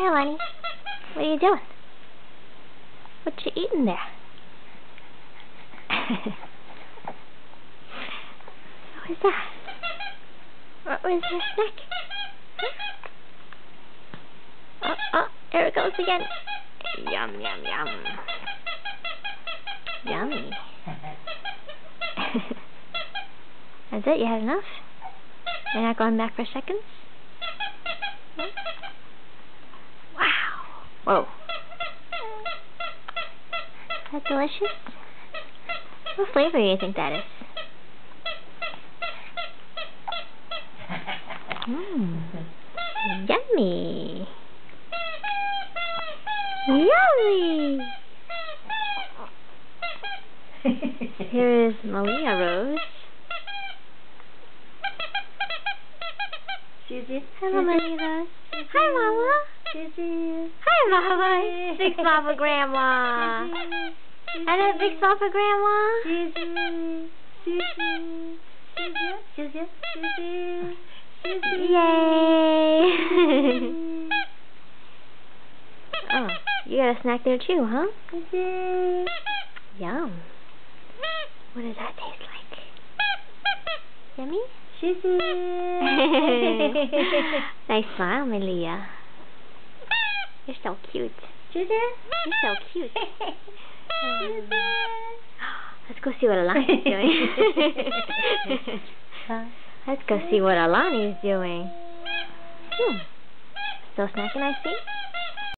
Hi, Alani. What are you doing? What you eating there? What was that? What was your snack? Huh? Oh, there it goes again. Yum, yum, yum. Yummy. That's it? You had enough? You're not going back for seconds? Wow. Whoa. Is that delicious? What flavor do you think that is? Yummy. Yummy. Here is Malia Rose. Susie. Hello, Malia Rose. Hi, Mama. Susie. Hi, Mama. Big smile for Grandma. And a big smile for Grandma. Susie. Yay. Oh, you got a snack there too, huh? Yum. What does that taste like? Yummy? Nice smile, Malia. You're so cute. You're so cute. Let's go see what Alani's doing. Let's go see what Alani's doing. Still snacking, I see?